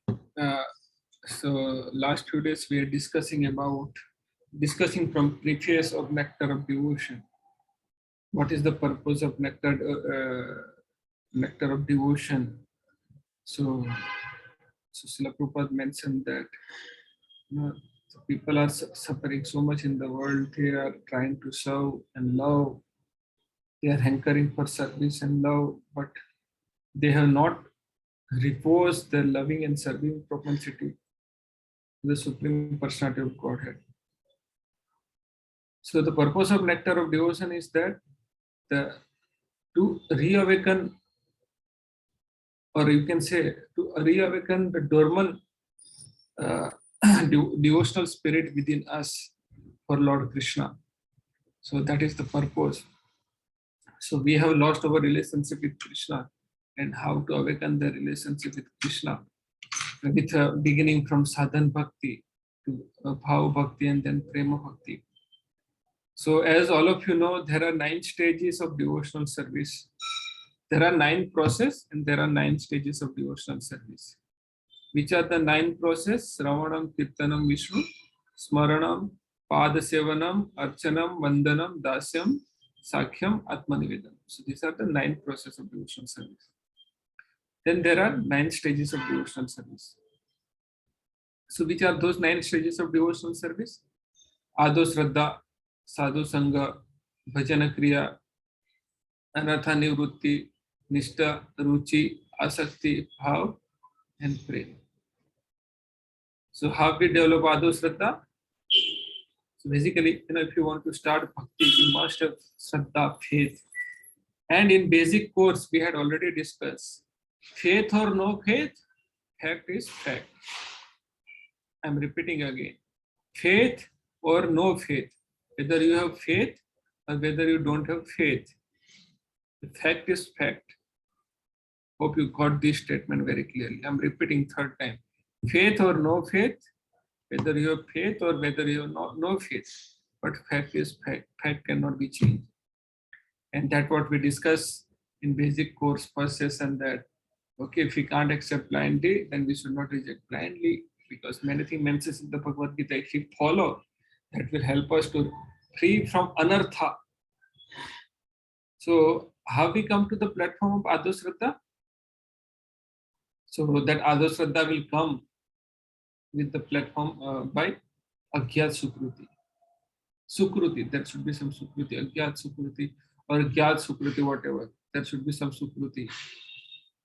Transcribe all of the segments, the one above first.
Uh, so last few days we are discussing from preface of Nectar of Devotion. What is the purpose of Nectar of Devotion? So, so Srila Prabhupada mentioned that so people are suffering so much in the world. They are trying to serve and love. They are hankering for service and love, but they have not reposed their loving and serving propensity to the Supreme Personality of Godhead. So the purpose of Nectar of Devotion is that to reawaken, or you can say to reawaken the dormant uh, devotional spirit within us for Lord Krishna. So that is the purpose. So we have lost our relationship with Krishna, and how to awaken the relationship with Krishna, with beginning from sadhan bhakti to bhav bhakti and then prema bhakti. So as all of you know, there are 9 stages of devotional service. There are 9 processes and there are 9 stages of devotional service. Which are the 9 processes? Ravanam, Kirtanam, Vishnu, Smaranam, Padasevanam, Archanam, Vandanam, Dasyam, Sakhyam, Atmanivedanam. So these are the 9 processes of devotional service. Then there are 9 stages of devotional service. So which are those 9 stages of devotional service? Ado Shraddha, Sadhu Sangha, Bhajana Kriya, Anatha Nivrutti, Nishta, Ruchi, Asakti, Bhav, and Prem. So how we develop Ado Shraddha? So basically, if you want to start bhakti, you must have Shraddha, faith. And in basic course, we had already discussed faith or no faith, fact is fact. I'm repeating again. Faith or no faith, whether you have faith or whether you don't have faith, the fact is fact. Hope you got this statement very clearly. I'm repeating third time. Faith or no faith, whether you have faith or whether you have no faith, but fact is fact. Fact cannot be changed. And that's what we discuss in basic course first session, that okay, if we can't accept blindly, then we should not reject blindly, because many things mentions in the Bhagavad Gita, if we follow, that will help us to free from anartha. So how we come to the platform of Ado Shraddha? So that Ado Shraddha will come with the platform by Agyat Sukruti. Sukruti, there should be some Sukruti, Agyat Sukruti or Gyat Sukruti, whatever. There should be some Sukruti.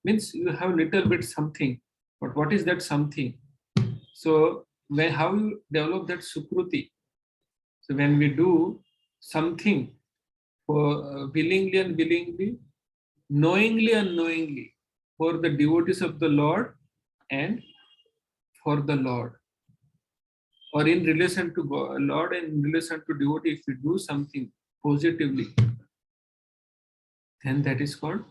Means you have little bit something, but what is that something? So how you develop that Sukruti? So when we do something for willingly and willingly, knowingly and unknowingly, for the devotees of the Lord and for the Lord, or in relation to God, Lord and in relation to devotee, if we do something positively, then that is called,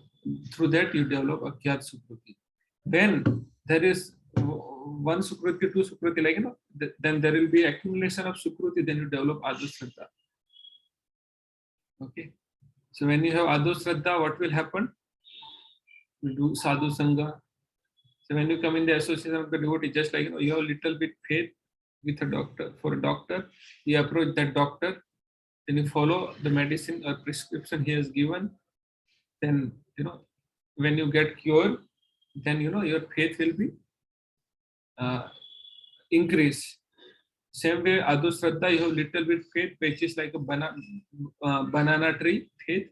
through that you develop Agyat Sukruti. When there is one Sukruti, two Sukruti, then there will be accumulation of Sukruti, then you develop Ado Shraddha. Okay. So when you have Ado Shraddha, what will happen? You do Sadhu Sangha. So when you come in the association of the devotee, just like you have a little bit faith with a doctor. For a doctor, you approach that doctor, then you follow the medicine or prescription he has given. Then when you get cured, then your faith will be increase. Same way, Ado Shraddha, you have little bit faith, which is like a banana tree faith.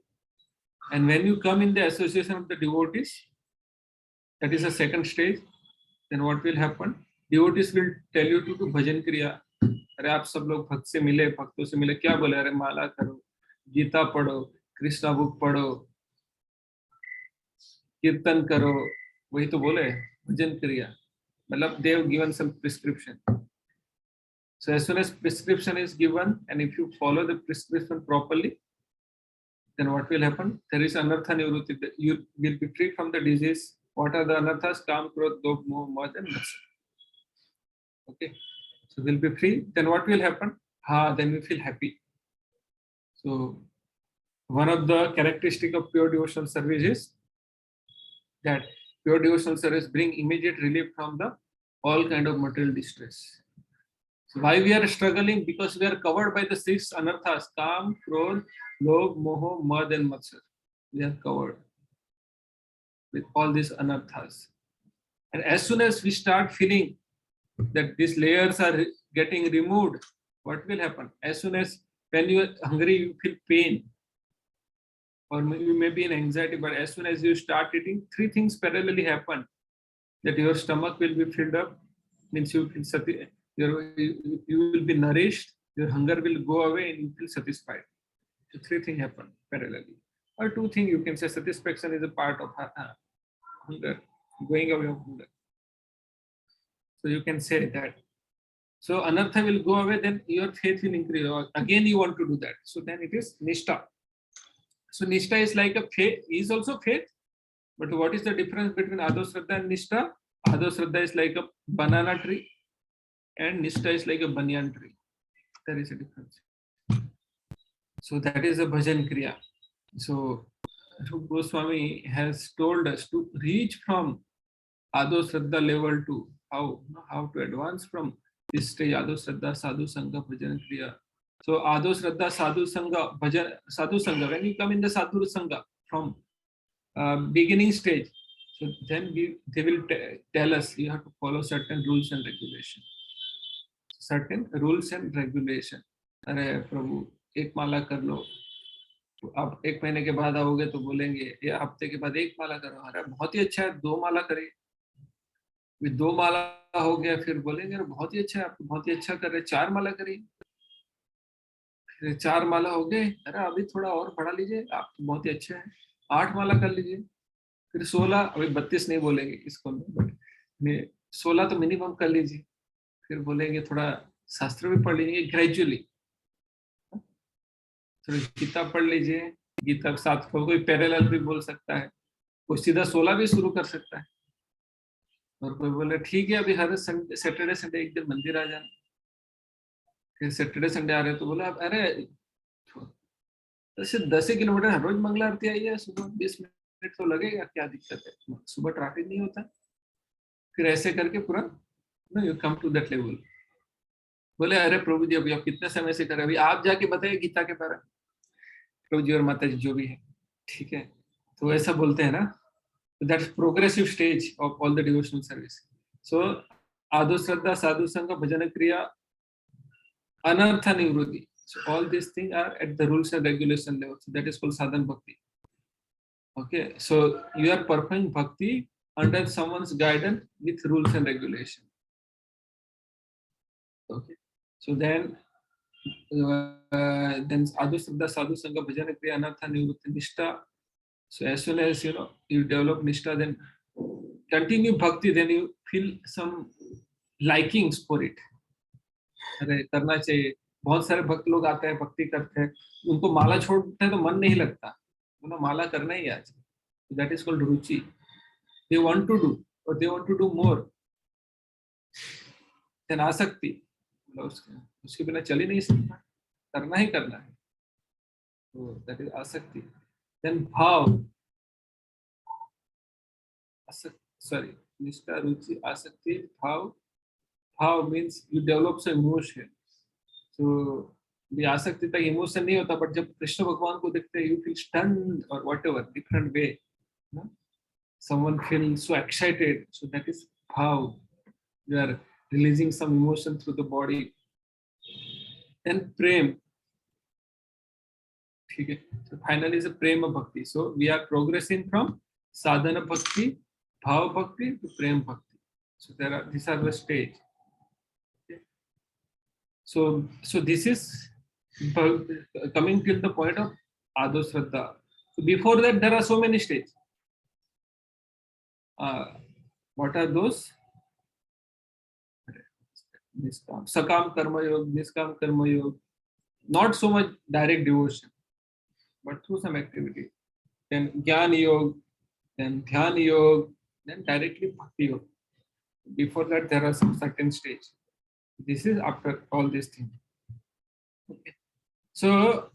And when you come in the association of the devotees, that is the second stage, then what will happen? Devotees will tell you to do bhajan kriya. अरे आप सब लोग भक्त से मिले, भक्तों से मिले, क्या बोले? अरे माला करो, गीता पढ़ो, कृष्णा बुक पढ़ो, कीर्तन करो, वही तो बोले भजन क्रिया. मतलब they have given some prescription. So as soon as prescription is given, and if you follow the prescription properly, then what will happen? There is anartha nivruti. You will be free from the disease. What are the anarthas? Kam, krodh, dobh, moh, mad, and mas. Okay. So we'll be free. Then what will happen? Then we feel happy. So one of the characteristic of pure devotional service is that pure devotional service bring immediate relief from the all kind of material distress. So why we are struggling? Because we are covered by the six anarthas: Kam, Krodh, Lobh, Moho, Mad and Matsar. We are covered with all these anarthas. And as soon as we start feeling that these layers are getting removed, what will happen? As soon as when you are hungry, you feel pain, or you may be in anxiety, but as soon as you start eating, three things parallelly happen. That your stomach will be filled up, means you feel you will be nourished, your hunger will go away, and you feel satisfied. So three things happen parallelly. Or two things, you can say satisfaction is a part of hunger, going away of hunger. So you can say that. So anartha will go away, then your faith will increase. Or again, you want to do that. So then it is nishta. So nishta is like a faith, is also faith. But what is the difference between Ado Shraddha and Nishta? Ado Shraddha is like a banana tree, and Nishta is like a banyan tree. There is a difference. So that is a bhajan kriya. So Rupa Goswami has told us to reach from Ado Shraddha level to how to advance from this stage, Ado Shraddha, Sadhu Sangha, Bhajan Kriya. So Ado Shraddha, Sadhu Sangha, Bhajan, Sadhu Sangha, when you come in the Sadhu Sangha from beginning stage, so then they will tell us you have to follow certain rules and regulations. Certain rules and regulation. अरे प्रभु एक माला कर लो, आप एक महीने के बाद आओगे तो बोलेंगे या हफ्ते के बाद एक माला करो, अरे बहुत ही अच्छा है, दो माला करिए, दो माला हो गया, फिर बोलेंगे बहुत ही अच्छा है, आप बहुत ही अच्छा कर रहे, चार माला करिए, फिर चार माला हो गए, अरे अभी थोड़ा और बढ़ा लीजिए, आप तो बहुत ही अच्छे हैं, 8 माला कर लीजिए, फिर 16, अभी 32 नहीं बोलेंगे इसको, बट 16 तो मिनिमम कर लीजिए, फिर बोलेंगे थोड़ा शास्त्र भी पढ़ लीजिए ग्रेजुअली, थोड़ी गीता पढ़ लीजिए, गीता के साथ कोई पैरेलल भी बोल सकता है, कोई सीधा 16 भी शुरू कर सकता है, और कोई बोले ठीक है अभी हर सैटरडे संडे एक दिन मंदिर आ जाना, फिर सैटरडे संडे आ रहे तो बोला अरे 10 किलोमीटर हर रोज मंगला आरती आई है, सुबह 20 मिनट तो लगेगा, क्या दिक्कत है, सुबह ट्रैफिक नहीं होता, फिर ऐसे करके पूरा you come to that level. बोले अरे प्रभु जी अभी आप कितने समय से कर रहे हैं, अभी आप जाके बताइए गीता के बारे में, प्रभु जी और माता जी जो भी है, ठीक है, तो ऐसा बोलते हैं ना, that's progressive stage of all the devotional service. So आदो श्रद्धा, साधु संग, भजन क्रिया, अनर्थ निवृत्ति, so all these things are at the rules and regulation level, so that is called sadhan bhakti. Okay, so you are performing bhakti under someone's guidance with rules and regulation. Okay, so then Adhu Shraddha, Sadhu Sangha, Bhajana Kriya, Anartha Nivrutti, Nishta. So as soon as you develop Nishta, then continue Bhakti, then you feel some likings for it. अरे करना चाहिए, बहुत सारे भक्त लोग आते हैं भक्ति करते हैं, उनको माला छोड़ते हैं तो मन नहीं लगता, उन्हें माला करना ही आज, दैट इज कॉल्ड रुचि, दे वांट टू डू और they want to do more, then आसक्ति, उसके बिना चल ही नहीं सकता, करना ही करना है, तो दैट इज आसक्ति। देन भाव, सॉरी, निष्ठा, रुचि, आसक्ति, भाव। भाव means you develop some emotion, तो ये आसक्ति तक इमोशन नहीं होता, बट जब कृष्ण भगवान को देखते हैं यू फील स्टन्ड और whatever different way, someone feels so excited, so that is bhav, you are releasing some emotion through the body. Then prem, ठीक है, so finally is a prema bhakti, so we are progressing from sadhana bhakti, bhav bhakti to prem bhakti, so these are the stage. Okay. So this is coming till the point of Ado Shraddha. So before that there are so many stages. What are those? Sakam karma yoga, niskam karma yoga, not so much direct devotion, but through some activity. Then jnana yoga, then dhyana yoga, then directly bhakti yoga. Before that there are some certain stage. This is after all these things. Okay. So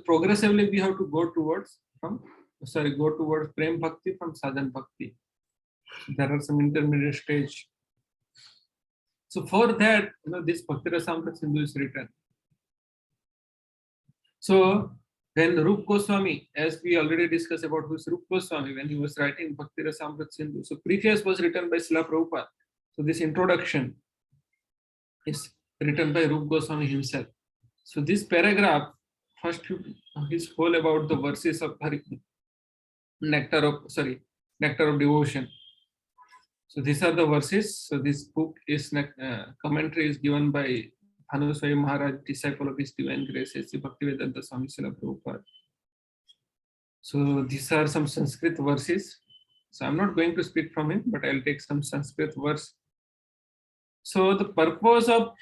progressively we have to go towards prem bhakti from sadhan bhakti. There are some intermediate stage. So for that, this Bhakti Rasamrita Sindhu is written. So when Rup Goswami, as we already discussed about who's Rup Goswami, when he was writing Bhakti Rasamrita Sindhu, so preface was written by Srila Prabhupada. So this introduction is written by Rup Goswami himself. So this paragraph, first is whole about the verses of Nectar of Devotion. So these are the verses. So this book is commentary is given by Bhanu Swayam Maharaj, disciple of His Divine Grace, Sri Bhaktivedanta Swami Srila Prabhupada. So these are some Sanskrit verses. So I'm not going to speak from him, but I'll take some Sanskrit verse. So the purpose of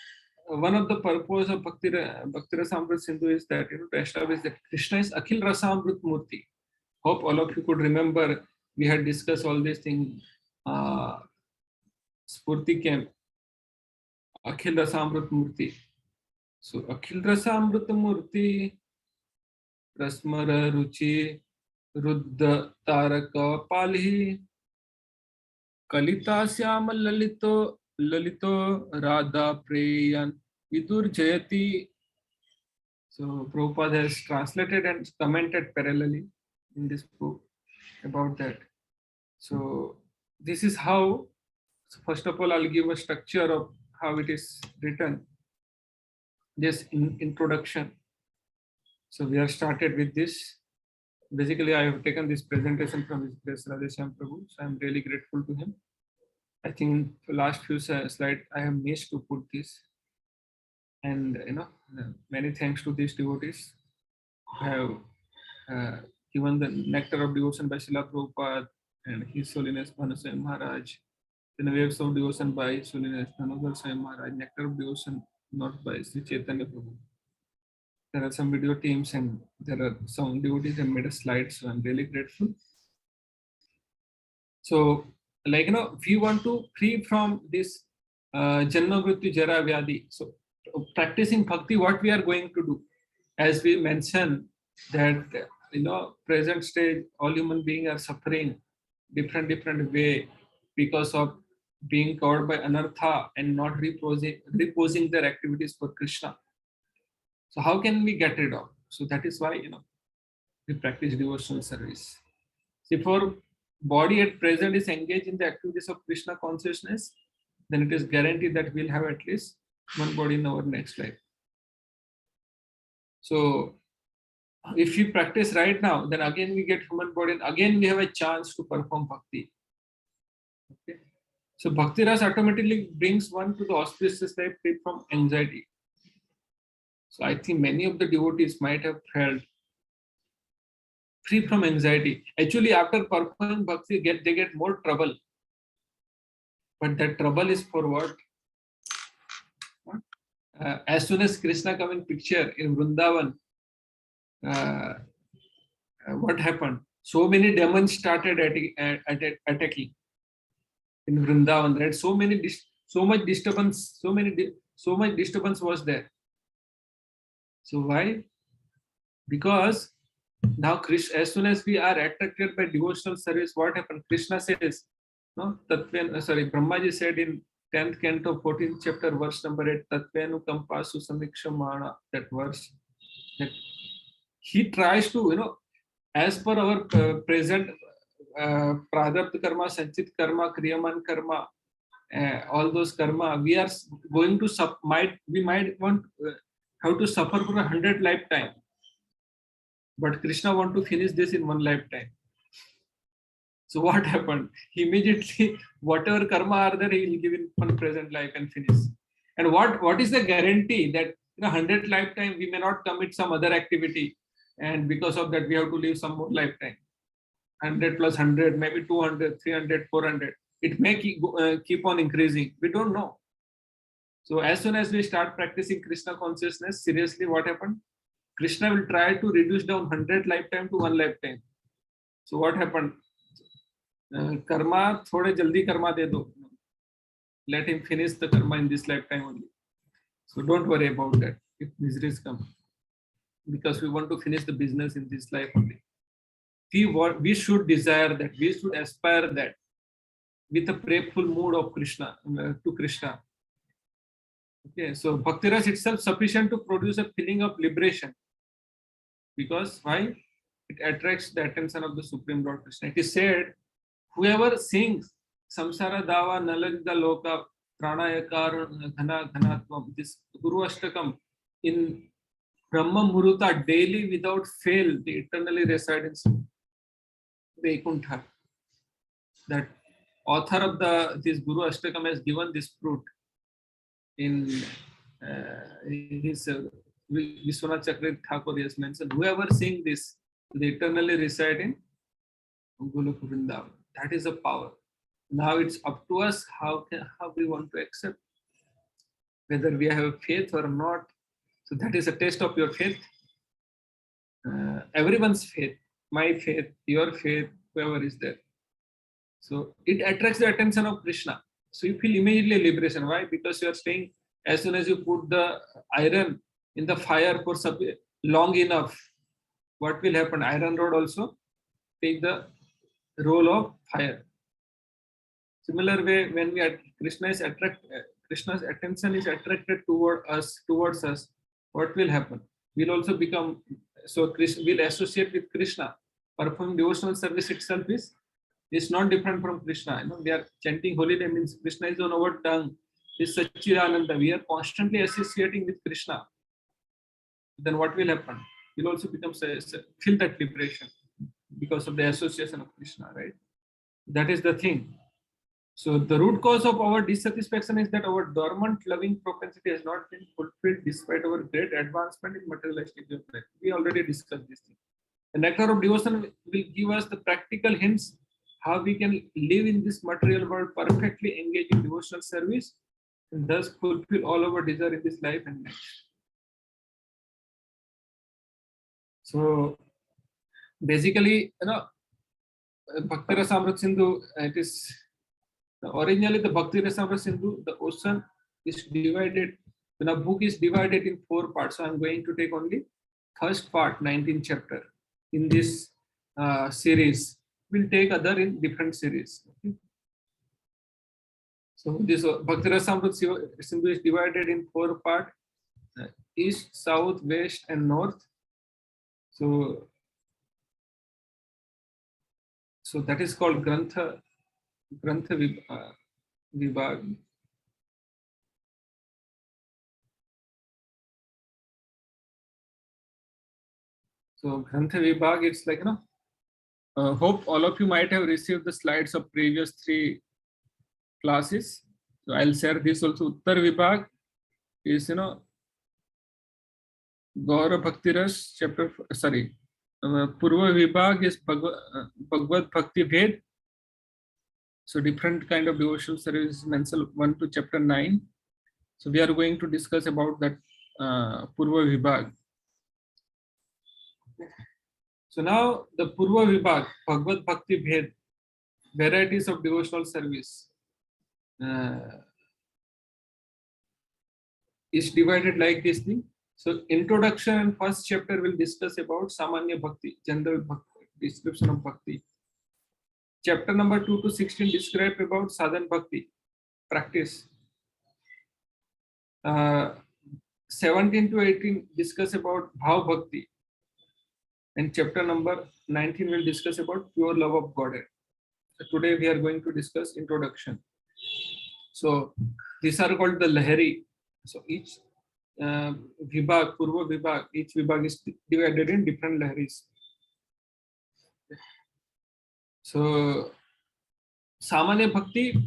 one of the purpose of Bhakti Rasamrita Sindhu is that to establish that Krishna is Akhil Rasamrita Murti. Hope all of you could remember we had discussed all these things. Spurti camp, Akhil Rasamrita Murti. So Akhil Rasamrita Murti, Rasmara Ruchi, Ruddha Taraka Palhi, Kalita Syama Lalito Radha Preyan Vidur Jayati. So Prabhupada has translated and commented parallelly in this book about that. So this is how, so first of all, I'll give a structure of how it is written. Just in introduction. So we have started with this. Basically, I have taken this presentation from His Grace Radheshyam Prabhu. So I'm really grateful to him. I think the last few slides I have missed to put this. And many thanks to these devotees who have given the Nectar of Devotion by Srila Prabhupada and His Holiness Bhanu Swayam Maharaj. Then Waves of Devotion by His Holiness Dhanodhar Swayam Maharaj. Nectar of Devotion not by Sri Chaitanya Prabhu. There are some video teams and there are some devotees that made a slide, so I'm really grateful. So, we want to free from this Janma Mrityu Jara Vyadi. So, practicing bhakti, what we are going to do, as we mentioned that present stage all human beings are suffering different way because of being covered by anartha and not reposing their activities for Krishna. So how can we get rid of? So that is why we practice devotional service. If our body at present is engaged in the activities of Krishna consciousness, then it is guaranteed that we'll have at least one body in our next life. So if we practice right now, then again we get human body and again we have a chance to perform bhakti. Okay. So bhakti ras automatically brings one to the auspicious life free from anxiety. So I think many of the devotees might have felt free from anxiety. Actually, after performing bhakti, they get more trouble. But that trouble is for what? As soon as Krishna come in picture in Vrindavan, what happened? So many demons started attacking in Vrindavan. Right? So much disturbance was there. So why? Because now as soon as we are attracted by devotional service, what happened? Krishna says, Brahmaji said in 10th canto, 14th chapter, verse number 8, Tatvenu Kampasu Samikshamana, that verse, that he tries to, as per our present Pradhartha karma, Sanchit karma, Kriyaman karma, all those karma, we are going to we might want have to suffer for 100 lifetime. But Krishna want to finish this in one lifetime. So what happened? Immediately, whatever karma are there, he will give in one present life and finish. And what is the guarantee that 100 lifetime we may not commit some other activity, and because of that we have to live some more lifetime? 100 plus 100, maybe 200, 300, 400. It may keep on increasing. We don't know. So as soon as we start practicing Krishna consciousness, seriously, what happened? Krishna will try to reduce down 100 lifetime to one lifetime. So what happened? Karma, thode jaldi karma de do. Let him finish the karma in this lifetime only. So don't worry about that if miseries come. Because we want to finish the business in this life only. We should desire that, we should aspire that with a prayerful mood of Krishna, to Krishna. Okay, so Bhakti Ras itself sufficient to produce a feeling of liberation. Because why? It attracts the attention of the Supreme Lord Krishna. It is said, whoever sings Samsara Dava Nalagda Loka Pranayakar Ghana Ghanatvam, this Guru Ashtakam in Brahma Muruta daily without fail, they eternally reside in Vaikuntha. That author of this Guru Ashtakam has given this fruit in his Vishwanath Chakra Thakur has mentioned, whoever sing this, they eternally reside in Goloka Vrindavan. That is a power. Now it's up to us how we want to accept, whether we have faith or not. So that is a test of your faith. Everyone's faith, my faith, your faith, whoever is there. So it attracts the attention of Krishna. So you feel immediately liberation. Why? Because you are staying, as soon as you put the iron in the fire for long enough, what will happen? Iron rod also take the role of fire. Similar way, when we are Krishna's attention is attracted towards us, what will happen? We'll also become so. Krishna will associate with Krishna. Performing devotional service itself is not different from Krishna. You know, they are chanting holy name means Krishna is on our tongue. Is Satchidananda. We are constantly associating with Krishna. Then what will happen? We'll also become feel that liberation because of the association of Krishna, right? That is the thing. So the root cause of our dissatisfaction is that our dormant loving propensity has not been fulfilled despite our great advancement in materialistic life. We already discussed this thing. The nectar of devotion will give us the practical hints how we can live in this material world perfectly engage in devotional service and thus fulfill all our desire in this life and next. So basically, Bhakti Rasamrita Sindhu, it is originally the Bhakti Rasamrita Sindhu, the ocean is divided, the book is divided in 4 parts. So I'm going to take only first part, 19th chapter in this series. We'll take other in different series. Okay? So this Bhakti Rasamrita Sindhu is divided in 4 parts, east, south, west and north. So that is called Grantha Vibhaga. So Grantha Vibhaga, it's like, hope all of you might have received the slides of previous 3 classes. So I'll share this also. Uttar Vibhaga is, Gaura Bhakti Ras chapter, Purva Vibhaga is Bhagavad Bhakti Bhed. So different kind of devotional service mentioned 1 to chapter 9. So we are going to discuss about that Purva Vibhaga. So now the Purva Vibhaga, Bhagavad Bhakti Bhed, varieties of devotional service, is divided like this thing. So introduction and first chapter will discuss about Samanya Bhakti, general Bhakti, description of Bhakti. Chapter number 2 to 16 describe about sadhan Bhakti, practice. 17 to 18 discuss about Bhav Bhakti. And chapter number 19 will discuss about pure love of Godhead. So today we are going to discuss introduction. So these are called the Lahari. So each Vibhaga, Purva Vibhaga, each Vibhaga is divided in different Laharis. So Samanya Bhakti,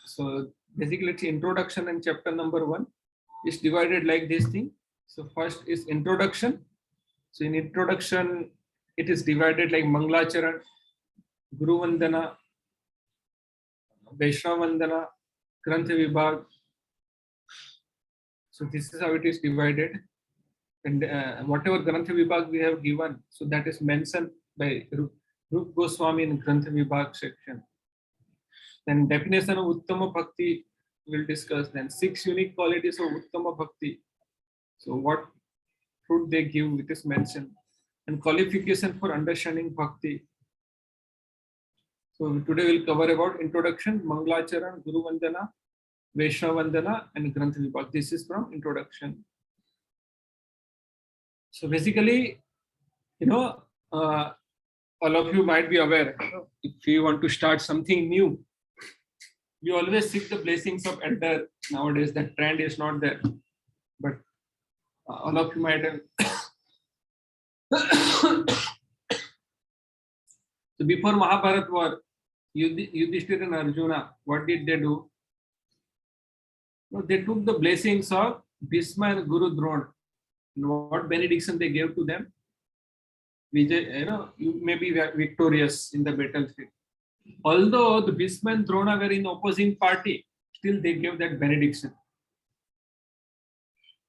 so basically it's introduction and chapter number 1 is divided like this thing. So first is introduction. So in introduction, it is divided like Manglacharan, Guru Vandana, Vaishnava Vandana, Grantha Vibhaga. So this is how it is divided. And whatever Grantha Vibhaga we have given, so that is mentioned by Rup Goswami in Grantha Vibhaga section. Then definition of Uttama Bhakti we'll discuss. Then 6 unique qualities of Uttama Bhakti. So what fruit they give, it is mentioned. And qualification for understanding Bhakti. So today we'll cover about introduction, Manglacharan, Guru Vandana, Vaishnava Vandana, and Grantha Vibhaga. This is from introduction. So basically, uh, all of you might be aware, if you want to start something new, you always seek the blessings of elder. Nowadays, that trend is not there. But all of you might have. So before Mahabharat war, Yudhishthira and Arjuna, what did they do? No, they took the blessings of Bhishma and Guru Drona. And what benediction they gave to them? Vijay, you may be victorious in the battlefield. Although the Bhishma and Drona were in opposing party, still they gave that benediction.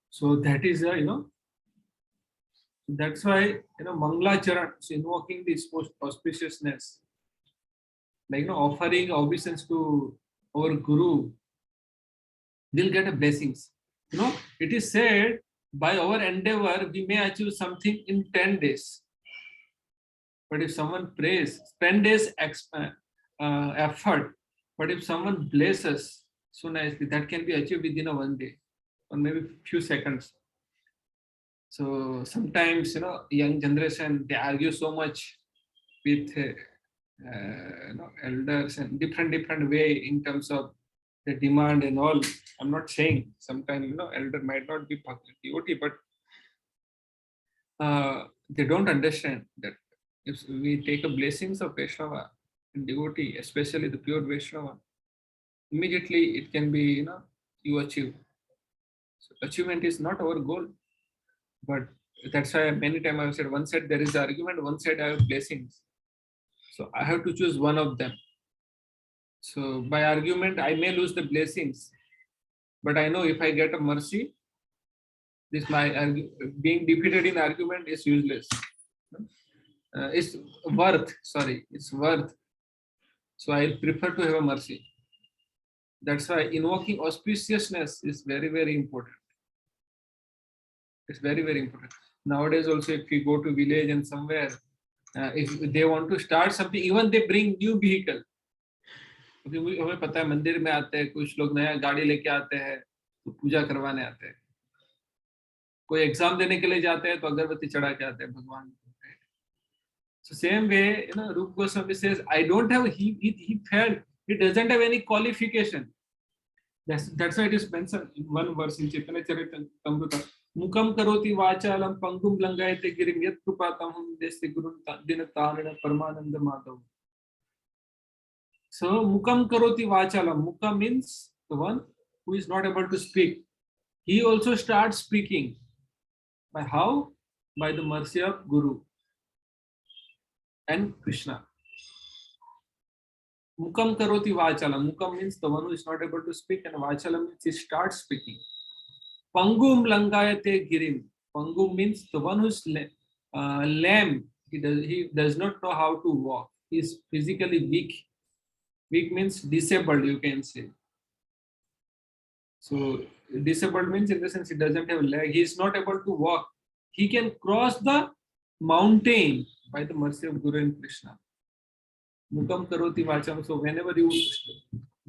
So that is, that's why, Mangla Charan, so invoking this auspiciousness, like, offering obeisance to our Guru, we'll get a blessings. It is said, by our endeavor, we may achieve something in 10 days. But if someone prays, 10 days effort, but if someone blesses so nicely, that can be achieved within a 1 day or maybe few seconds. So sometimes, young generation, they argue so much with elders and different way in terms of the demand and all. I'm not saying sometimes, elder might not be devotee, but they don't understand that if we take a blessings of Vaishnava and devotee, especially the pure Vaishnava, immediately it can be, you achieve. So achievement is not our goal, but that's why many times I've said, one side there is the argument, one side I have blessings. So I have to choose one of them. So by argument, I may lose the blessings, but I know if I get a mercy, this being defeated in argument is useless. It's worth. So I prefer to have a mercy. That's why invoking auspiciousness is very, very important. It's very, very important. Nowadays also, if you go to village and somewhere, if they want to start something, even they bring new vehicle. हमें पता है मंदिर में आते हैं कुछ लोग नया गाड़ी लेके आते हैं तो पूजा करवाने आते हैं, कोई एग्जाम देने के लिए जाते हैं तो अगरबत्ती चढ़ा के आते हैं भगवान को. So same way, Rupa Goswami says, I don't have, he felt he doesn't have any qualification. That's why it is mentioned in one verse in Chaitanya Charitamrita. Mukam karoti vachalam pangum langayate girim yat krupatam desi gurun dinatarana paramananda madhav. So mukam karoti vachalam. Mukam means the one who is not able to speak. He also starts speaking. By how? By the mercy of Guru and Krishna. Mukam karoti vachalam. Mukam means the one who is not able to speak, and vachalam means he starts speaking. Pangum langayate girim. Pangum means the one who is lame. He does not know how to walk. He is physically weak. Weak means disabled, you can say. So disabled means in the sense he doesn't have leg. He is not able to walk. He can cross the mountain by the mercy of Guru and Krishna. Mukam karoti vacham. So whenever you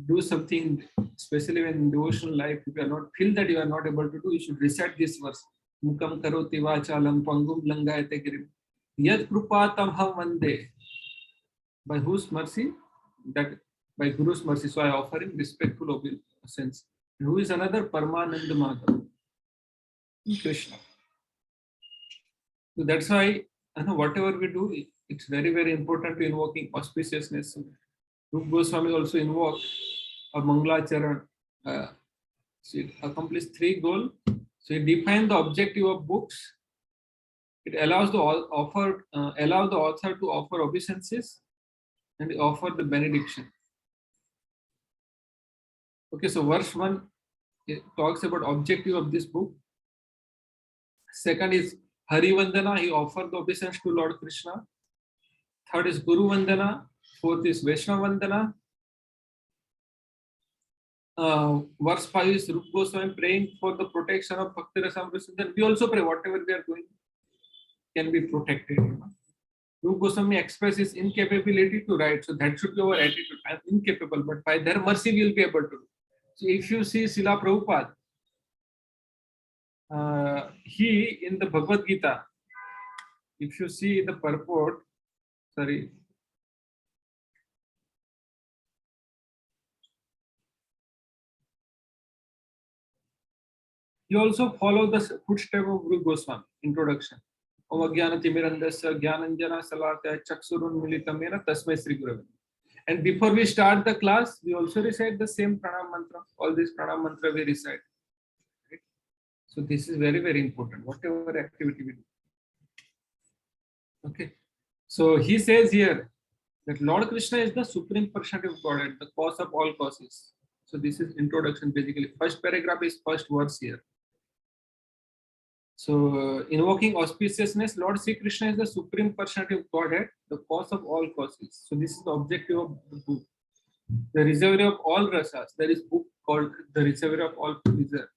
do something, especially when in devotional life, if you are not feel that you are not able to do, you should recite this verse. Mukam karoti vachalam pangum langayate girim yad krupatam ham vande. By whose mercy? That by Guru's mercy. So I offer him respectful obeisance. Who is another? Paramananda Madhav, Krishna. So that's why whatever we do, it's very, very important to invoking auspiciousness. Rupa Goswami also invoked a Mangla Charan. So it accomplished 3 goals. So it defined the objective of books. It allows the author to offer obeisances and offer the benediction. Okay, so verse 1 it talks about objective of this book. Second is Hari Vandana, he offered the obeisance to Lord Krishna. Third is Guru Vandana. Fourth is Vaishnava Vandana. Verse 5 is Rupa Goswami praying for the protection of Bhakti Rasamrita. Then we also pray whatever we are doing can be protected. Rupa Goswami expresses his incapability to write, so that should be our attitude. I am incapable, but by their mercy we will be able to do. So if you see Srila Prabhupada, he in the Bhagavad Gita, if you see the purport, sorry, he also follow the footstep of Guru Goswami. Introduction. Om Ajnana Timirandasya Jnananjana Salakaya Chaksurun Militamena Tasmai Sri Gurave. And before we start the class, we also recite the same pranam mantra. All these pranam mantra we recite. Right? So this is very, very important. Whatever activity we do. Okay. So he says here that Lord Krishna is the supreme personality of Godhead, the cause of all causes. So this is introduction basically. First paragraph is first verse here. So invoking auspiciousness, Lord Sri Krishna is the supreme personality of Godhead, the cause of all causes. So this is the objective of the book. The reservoir of all rasas. There is book called the reservoir of all pleasure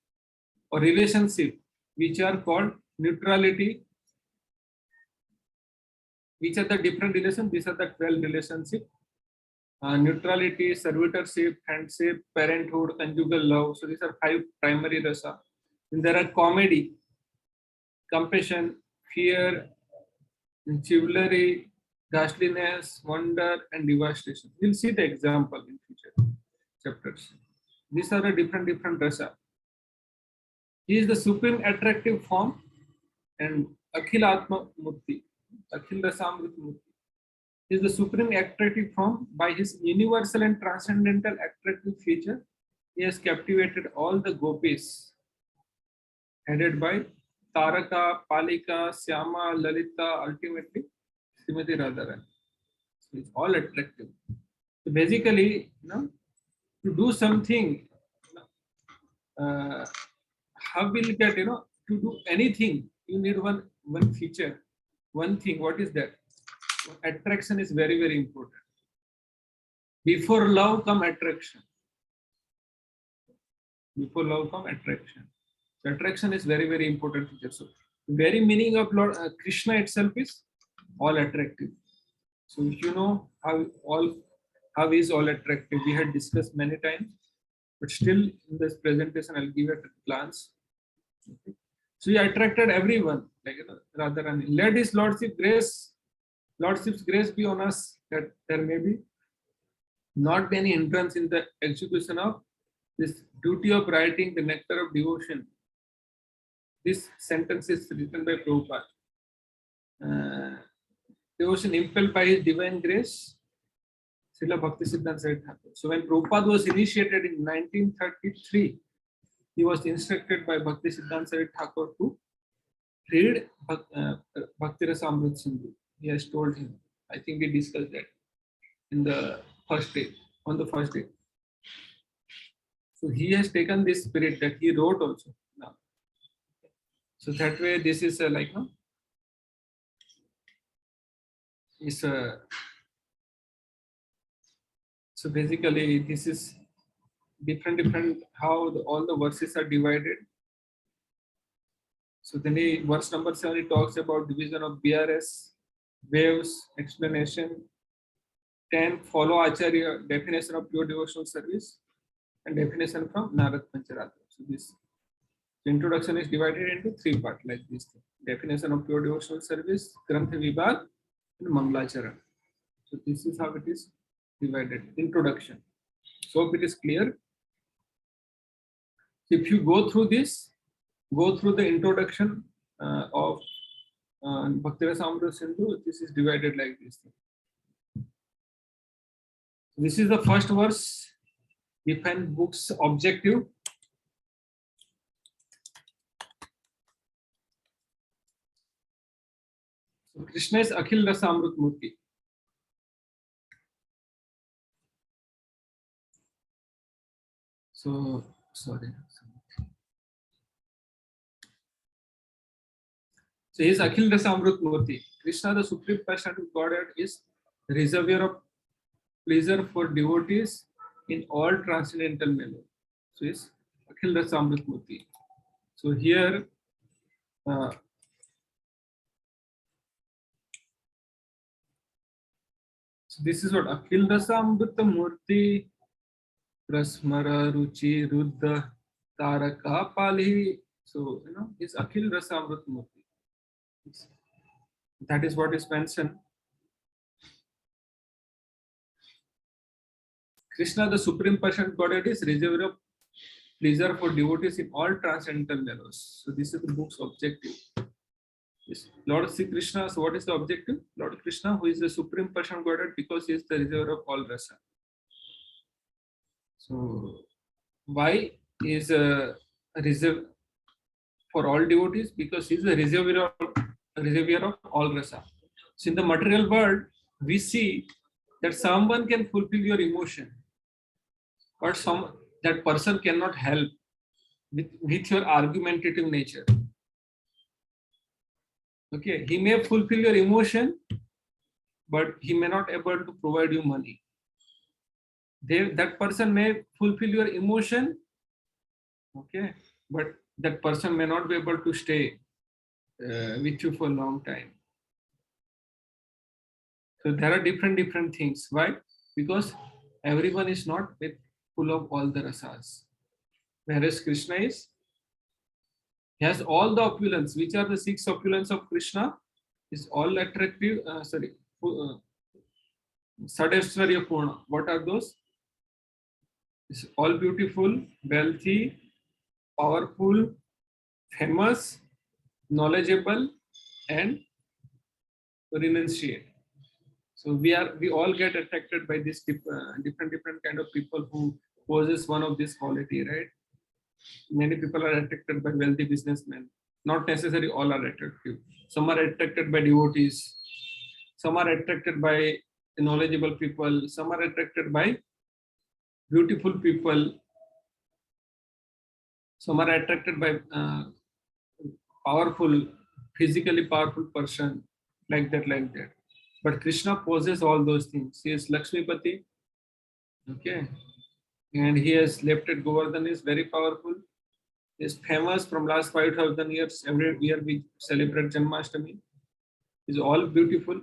or relationship, which are called neutrality. Which are the different relations? These are the 12 relationships. Neutrality, servitorship, friendship, parenthood, conjugal love. So these are 5 primary rasa. Then there are comedy, compassion, fear, chivalry, ghastliness, wonder, and devastation. We'll see the example in future chapters. These are the different rasa. He is the supreme attractive form and Akhil Atma Murti, Akhil Rasamrit Murti. He is the supreme attractive form. By his universal and transcendental attractive feature, he has captivated all the gopis, headed by Taraka, Palika, Syama, Lalita, ultimately Srimati Radharani. So it's all attractive. So basically, to do something, how will get, to do anything, you need one feature, one thing. What is that? Attraction is very, very important. Before love come attraction. Before love come attraction. So attraction is very, very important feature. So the very meaning of Lord Krishna itself is all attractive. So if you know how is all attractive, we had discussed many times, but still in this presentation I'll give it a glance. Okay. So he attracted everyone, like Radharani. Let his Lordship's grace be on us, that there may be not be any hindrance in the execution of this duty of writing the nectar of devotion. This sentence is written by Prabhupada. Devotion impelled by his divine grace, Srila Bhaktisiddhanta Sarita Thakur. So when Prabhupada was initiated in 1933, he was instructed by Bhaktisiddhanta Sarita Thakur to read Bhakti Rasamrita Sindhu. He has told him. I think we discussed that in the first day, on the first day. So he has taken this spirit that he wrote also now. So that way, this is so basically this is different how all the verses are divided. So then verse number 7, he talks about division of BRS, waves, explanation. 10, follow Acharya, definition of pure devotional service, and definition from Narad Pancharatra. So this introduction is divided into 3 parts like this. Definition of pure devotional service, Grantha Vibhaga, and Mangalacharan. So this is how it is divided. Introduction. So hope it is clear. If you go through this, go through the introduction of Bhakti Rasamrita Sindhu, this is divided like this. This is the first verse. Define book's objective. So Krishna is Akhil Rasamrita Murti. So sorry. So he is Akhil Rasamrita Murti. Krishna, the supreme personality of Godhead, is the reservoir of pleasure for devotees in all transcendental manner. So he is Akhil Rasamrita Murti. So here so this is what Akhil Rasamrita Murti Prasmara, Ruchi, Ruddha, Taraka, Pali. So, it's Akhil Rasa Amrit Murti. That is what is mentioned. Krishna, the Supreme Person Godhead, is reservoir of pleasure for devotees in all transcendental levels. So, this is the book's objective. Yes. Lord Sri Krishna, so what is the objective? Lord Krishna, who is the Supreme Person Godhead, because he is the reservoir of all rasa. So, why is a reserve for all devotees? Because he is the reservoir of all rasa. So, in the material world, we see that someone can fulfill your emotion, but that person cannot help with your argumentative nature. Okay, he may fulfill your emotion, but he may not able to provide you money. That person may fulfill your emotion, okay, but that person may not be able to stay with you for a long time. So there are different things. Why? Because everyone is not full of all the rasas. Whereas Krishna is, he has all the opulence. Which are the 6 opulence of Krishna? Is all attractive. Sadeshwarya Purna. What are those? It's all beautiful, wealthy, powerful, famous, knowledgeable, and renunciate. So we all get attracted by this different kind of people who possess one of this quality, right? Many people are attracted by wealthy businessmen. Not necessarily all are attractive. Some are attracted by devotees. Some are attracted by knowledgeable people. Some are attracted by beautiful people. Some are attracted by physically powerful person, like that. But Krishna possesses all those things. He is Lakshmipati, okay, and he has left at Govardhan, is very powerful. He is famous from last 5,000 years. Every year we celebrate Janmashtami. Is all beautiful.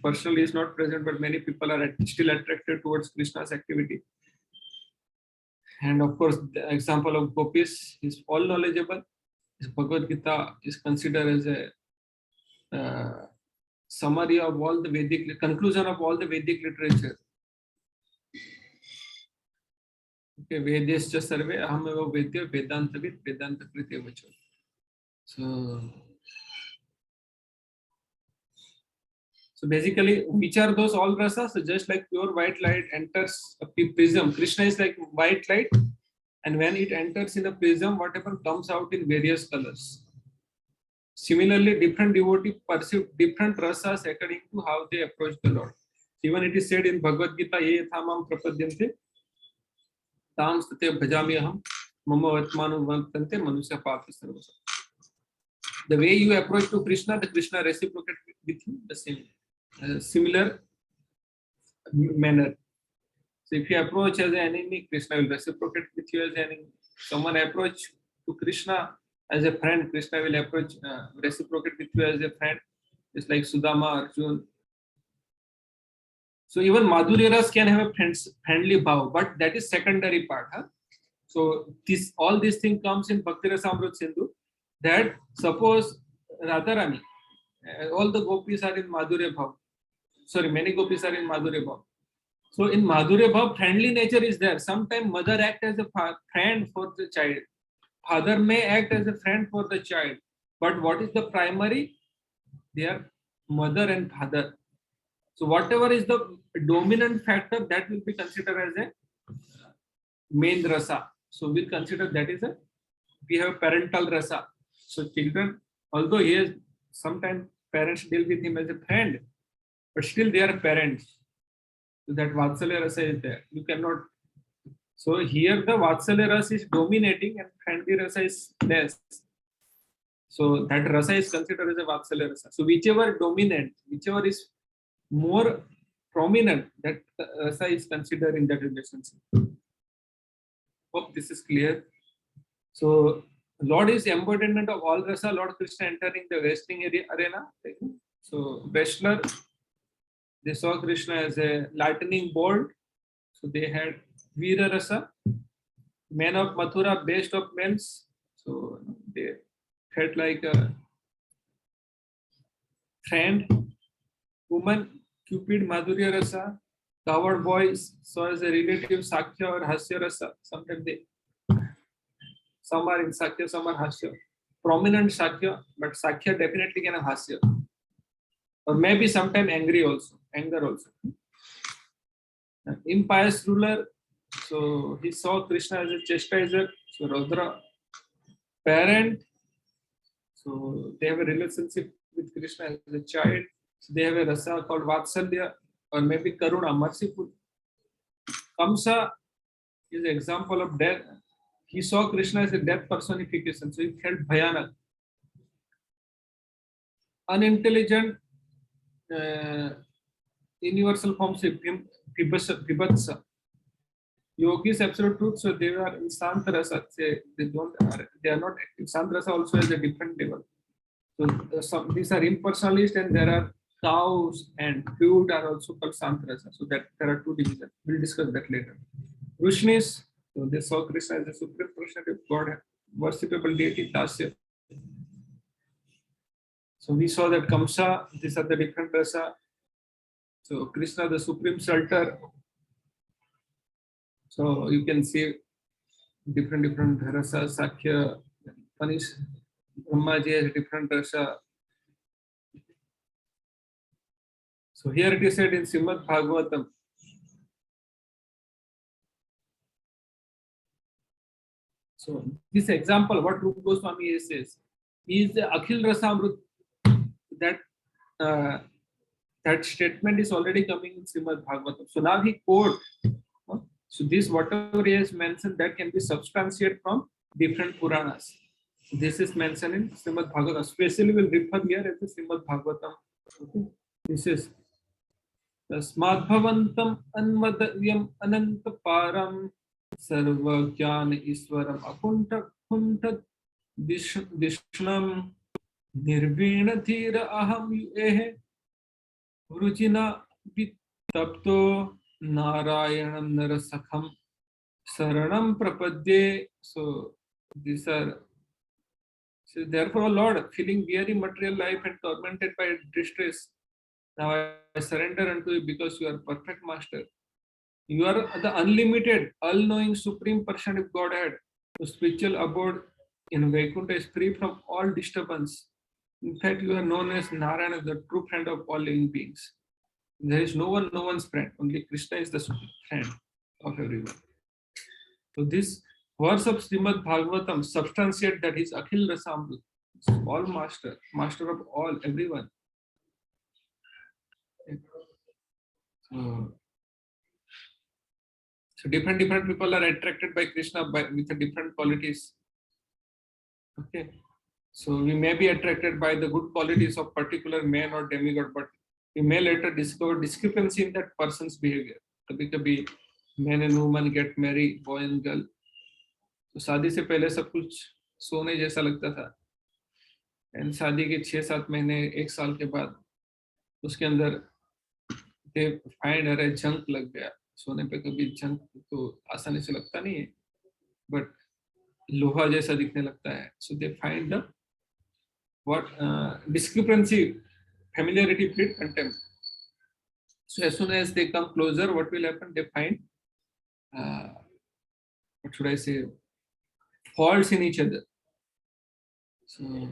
Personally, is not present, but many people are still attracted towards Krishna's activity. And of course, the example of Gopis is all knowledgeable. His Bhagavad Gita is considered as a summary of all the Vedic, conclusion of all the Vedic literature. Okay, Vedescha sarve ahameva vedya vedantavid vedanta kriti vacho. So basically, which are those all rasas? So just like pure white light enters a prism, Krishna is like white light, and when it enters in a prism, whatever comes out in various colors. Similarly, different devotees perceive different rasas according to how they approach the Lord. Even it is said in Bhagavad Gita, ye thamam prapadyante tam state bhajami aham mama vatmanu vantante manusya papi sarvasa. The way you approach to Krishna, the Krishna reciprocates with you the same. Similar manner. So if you approach as an enemy, Krishna will reciprocate with you as an enemy. Someone approach to Krishna as a friend, Krishna will reciprocate with you as a friend. It's like Sudama, Arjun. So even Madhurya Ras can have a friendly bhav, but that is secondary part. Huh? So all these things comes in Bhakti Rasamrut Sindhu. That suppose Radharani, all the gopis are in Madhurya Bhav. Sorry, many gopis are in Madhurya Bhav. So in Madhurya Bhav, friendly nature is there. Sometimes mother acts as a friend for the child. Father may act as a friend for the child. But what is the primary? They are mother and father. So whatever is the dominant factor, that will be considered as a main rasa. So we'll consider that is we have parental rasa. So children, although he has sometimes parents deal with him as a friend, but still they are parents. So that Vatsalya rasa is there. You cannot. So here the Vatsalya rasa is dominating and friendly rasa is less. So that rasa is considered as a Vatsalya rasa. So whichever dominant, whichever is more prominent, that rasa is considered in that relationship. Hope this is clear. So Lord is embodiment of all rasa. Lord Krishna entering the wrestling arena. So wrestler, they saw Krishna as a lightning bolt. So they had Veera Rasa, men of Mathura, best of men. So they felt like a friend. Woman, Cupid, Madhurya Rasa. Coward boys, so as a relative, Sakya or Hasya Rasa. Sometimes they, some are in Sakya, some are Hasya. Prominent Sakya, but Sakya definitely can have Hasya. Or maybe sometime angry also, anger also. An impious ruler, so he saw Krishna as a chastiser. So Rudra, parent, so they have a relationship with Krishna as a child. So they have a rasa called Vatsalya or maybe Karuna, merciful. Kamsa is an example of death. He saw Krishna as a death personification, so he felt bhayanak. Unintelligent, uh, universal forms of Vibhatsa. Yogis absolute truth, so they are in Santarasa. They are not. Santarasa also has a different level. So these are impersonalist, and there are cows and fruit are also called Santarasa. So that there are two divisions. We'll discuss that later. Rushnis, so they saw Krishna as the supreme personality of God, worshipable deity Dasya. So we saw that Kamsa, these are the different rasa. So Krishna, the supreme shelter. So you can see different rasa, Sakya, Panish, Brahmaji has different rasa. So here it is said in Srimad Bhagavatam. So this example, what Rupa Goswami says, is the Akhil Rasamrut. That that statement is already coming in Srimad Bhagavatam. So now he quote. So this whatever he has mentioned that can be substantiated from different Puranas. This is mentioned in Srimad Bhagavatam. Especially will refer here as the Srimad Bhagavatam. Okay. This is Tasmad Bhavantam Anvadavyam Anantaparam Sarva Jnana Iswaram Akunta Kunta Vishnam Nirvina Thira Aham Yuehe Vrujina Vitapto Narayanam Narasakham Saranam Prapadye. So these are, so therefore, O Lord, feeling weary material life and tormented by distress, now I surrender unto you because you are perfect master. You are the unlimited, all-knowing, supreme person of Godhead. The spiritual abode in Vaikuntha is free from all disturbance. In fact, you are known as Narayana, the true friend of all living beings. There is no one's friend. Only Krishna is the friend of everyone. So this verse of Srimad Bhagavatam substantiate that is Akhil Rasamrut, all master, master of all, everyone. So different people are attracted by Krishna with the different qualities. Okay. So we may be attracted by the good qualities of particular man or demigod, but we may later discover discrepancy in that person's behavior. कभी man and woman get married, boy and girl. तो शादी से पहले सब कुछ सोने जैसा लगता था. एंड शादी के 6-7 महीने 1 साल के बाद उसके अंदर they find अरे जंक लग गया. सोने पे कभी जंक तो आसानी से लगता नहीं है, बट लोहा जैसा दिखने लगता है. So they find the what discrepancy, familiarity breed contempt. So as soon as they come closer, what will happen? They find what should I say, faults in each other. So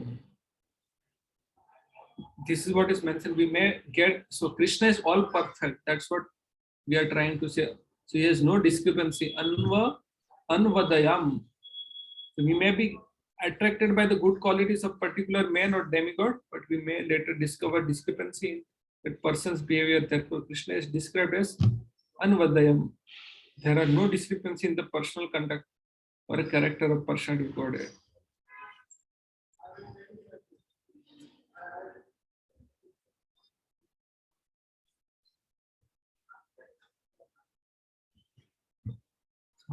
this is what is mentioned. We may get, so Krishna is all perfect. That's what we are trying to say. So he has no discrepancy. Anvadayam. So we may be attracted by the good qualities of particular man or demigod, but we may later discover discrepancy in that person's behavior. Therefore, Krishna is described as Anvadayam. There are no discrepancy in the personal conduct or a character of personality of Godhead.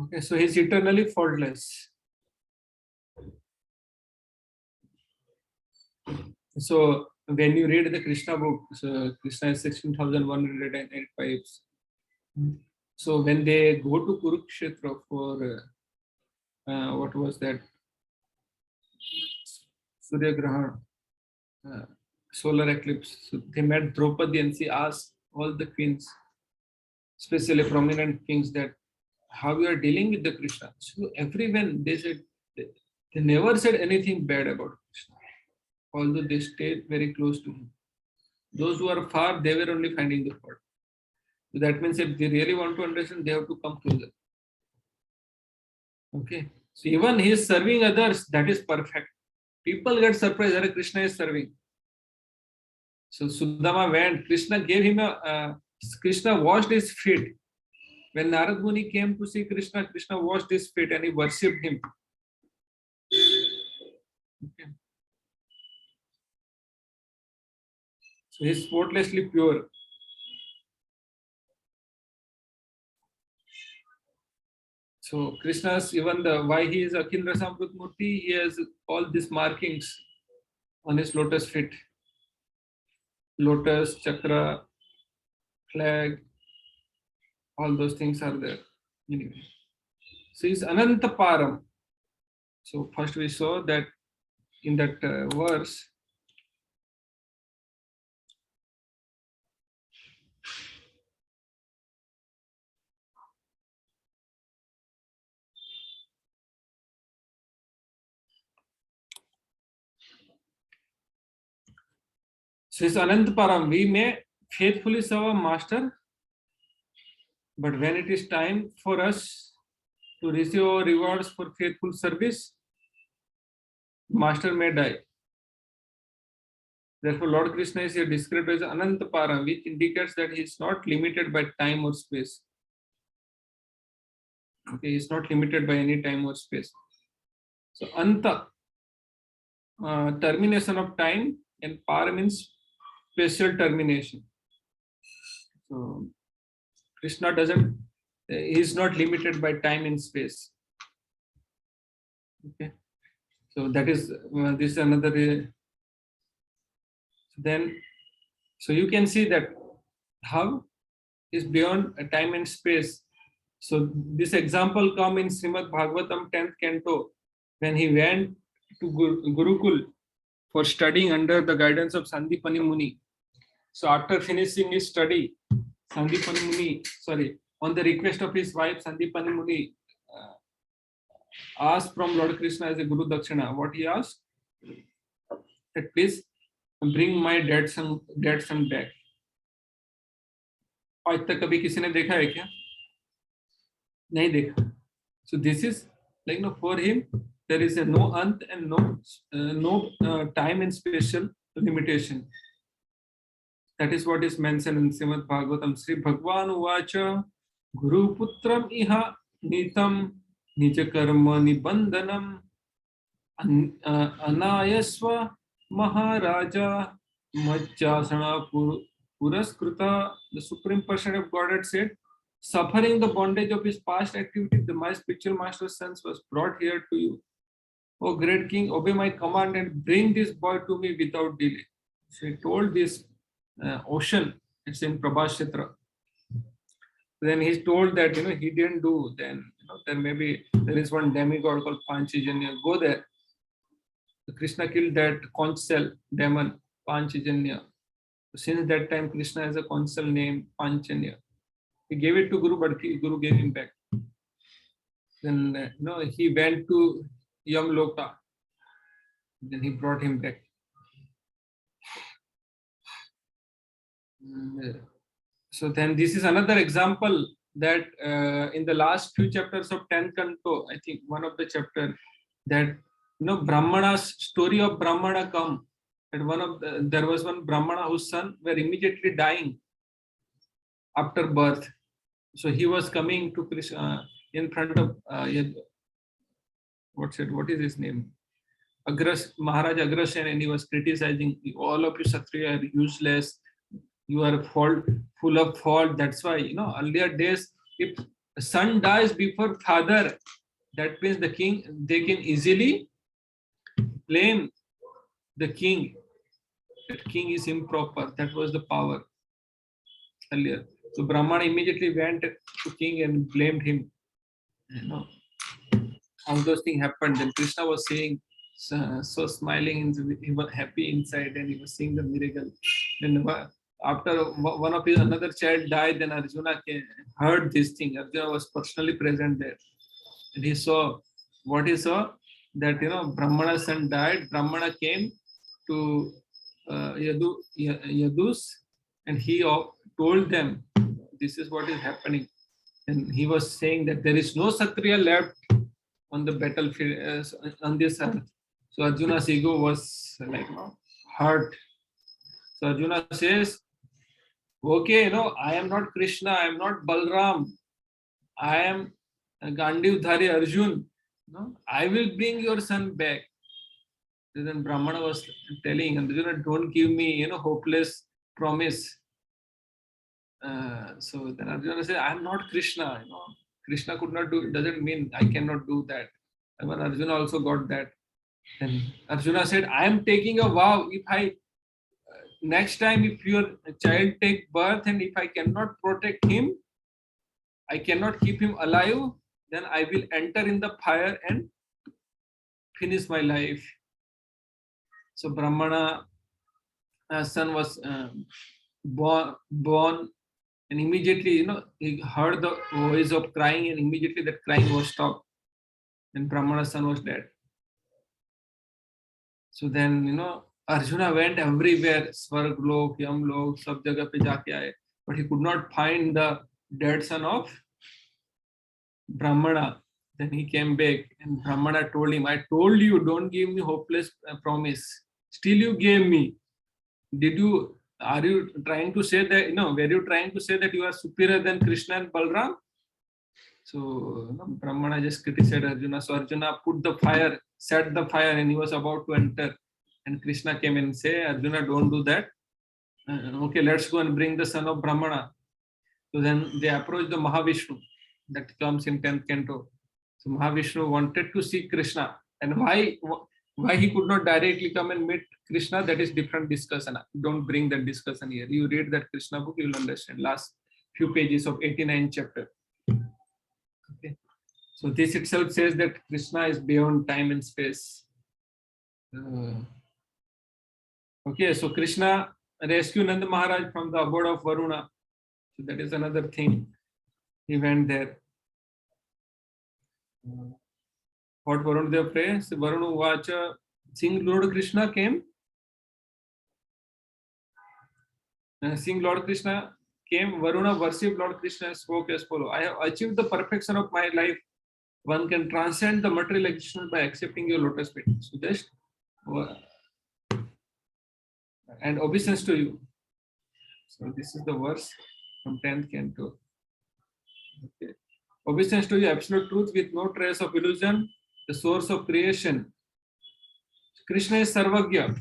Okay, so he's eternally faultless. So when you read the Krishna book, so Krishna is 16,108 wives. So when they go to Kurukshetra for what was that, Surya Grahan, solar eclipse, so they met Draupadi and she asked all the queens, especially prominent kings, that how you are dealing with the Krishna. So everyone, they said, they never said anything bad about Krishna, although they stayed very close to him. Those who are far, they were only finding the fault. So that means if they really want to understand, they have to come closer. Okay. So even he is serving others, that is perfect. People get surprised that Krishna is serving. So Sudama went, Krishna gave him Krishna washed his feet. When Narad Muni came to see Krishna, Krishna washed his feet and he worshipped him. Okay. So he is spotlessly pure. So Krishna's, even the why he is Akhil Rasamrut Murti, he has all these markings on his lotus feet. Lotus, chakra, flag, all those things are there. Anyway. So he's Ananta Param. So first we saw that in that verse, so it's Ananta Param. We may faithfully serve a master, but when it is time for us to receive our rewards for faithful service, master may die. Therefore, Lord Krishna is here described as Ananta Param, which indicates that he is not limited by time or space. Okay, he is not limited by any time or space. So Anta, termination of time, and Para means special termination. So Krishna doesn't, he is not limited by time and space. Okay, so that is this is another. Then, so you can see that how is beyond time and space. So this example come in Srimad Bhagavatam 10th canto when he went to Gurukul for studying under the guidance of Sandipani Muni. So after finishing his study, Sandipani Muni, on the request of his wife, Sandipani Muni asked from Lord Krishna as a Guru Dakshina. What he asked? That please bring my dead son back. आज तक कभी किसी ने देखा है क्या? नहीं देखा. So this is like for him there is a no ant and no time and spatial limitation. That is what is mentioned in Srimad Bhagavatam. Sri Bhagwan Uvacha Guru Putram Iha Nitam Nija Karma Nibandhanam Anayasva Maharaja Majjasana Puraskruta. The Supreme Person of Godhead said, suffering the bondage of his past activity, my spiritual master's sons was brought here to you. O great king, obey my command and bring this boy to me without delay. So he told this ocean, it's in Prabhashetra. Then he's told that he didn't do. Then there is one demigod called Panchajanya. Go there. So Krishna killed that conch shell demon Panchajanya. Since that time, Krishna has a conch shell named Panchajanya. He gave it to Guru, but Guru gave him back. Then he went to Yamloka. Then he brought him back. So then this is another example that in the last few chapters of 10th canto, I think one of the chapter that Brahmana's story of Brahmana come. That there was one Brahmana whose son were immediately dying after birth. So he was coming to Krishna in front of what is his name? Maharaj Agrasen, and he was criticizing all of you Kshatriya are useless. You are full of fault. That's why earlier days, if a son dies before father, that means they can easily blame the king. That king is improper. That was the power earlier. So Brahmana immediately went to king and blamed him. All those things happened. Then Krishna was saying, so smiling, he was happy inside, and he was seeing the miracle. Then after one of his another child died, then Arjuna heard this thing. Arjuna was personally present there, and he saw what he saw, that Brahmana's son died. Brahmana came to Yadus, and he told them this is what is happening, and he was saying that there is no Kshatriya left on the battlefield on this earth. So Arjuna's ego was like hurt. So Arjuna says, okay, I am not Krishna, I am not Balram, I am Gandhivdhari Arjun. I will bring your son back. Then Brahmana was telling Arjuna, don't give me hopeless promise. So then Arjuna said, I am not Krishna. Krishna could not do it, doesn't mean I cannot do that. And when Arjuna also got that. Then Arjuna said, I am taking a vow. If I next time if your child take birth and if I cannot protect him, I cannot keep him alive, then I will enter in the fire and finish my life. So Brahmana son was born, and immediately he heard the voice of crying, and immediately that crying was stopped, and Brahmana's son was dead. So then Arjuna went everywhere, Swarg Lok, Yam Lok, sab jagah pe jaake aaye, but he could not find the dead son of Brahmana. Then he came back, and Brahmana told him, I told you, don't give me hopeless promise. Still you gave me. Are you trying to say that, were you trying to say that you are superior than Krishna and Balram? So Brahmana just criticized Arjuna. So Arjuna put the fire, set the fire, and he was about to enter. And Krishna came and said, Arjuna, don't do that. Okay, let's go and bring the son of Brahmana. So then they approached the Mahavishnu that comes in 10th canto. So Mahavishnu wanted to see Krishna. And why he could not directly come and meet Krishna, that is different discussion. Don't bring that discussion here. You read that Krishna book, you will understand. Last few pages of 89th chapter. Okay. So this itself says that Krishna is beyond time and space. Okay, so Krishna rescued Nanda Maharaj from the abode of Varuna. So that is another thing. He went there. What Varuna Dev prays? Varuna Vacha, seeing Lord Krishna came. Seeing Lord Krishna came, Varuna worshipped Lord Krishna and spoke as follows. I have achieved the perfection of my life. One can transcend the material existence by accepting your lotus feet. So just and obeisance to you. So this is the verse from 10th canto. Okay. Obeisance to you, absolute truth with no trace of illusion, the source of creation. Krishna is Sarvagya.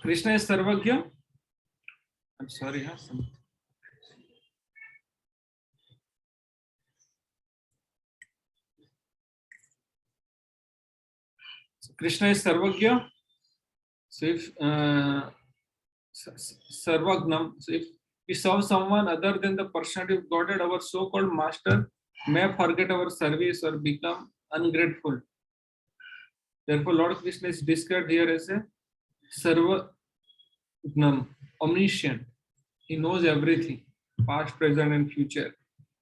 Krishna is Sarvagya. I'm sorry, So Krishna is Sarvagya. So if Sarvagnam, so if we serve someone other than the personality of Godhead, our so-called master may forget our service or become ungrateful. Therefore, Lord Krishna is described here as a Sarvagnam, omniscient. He knows everything, past, present, and future.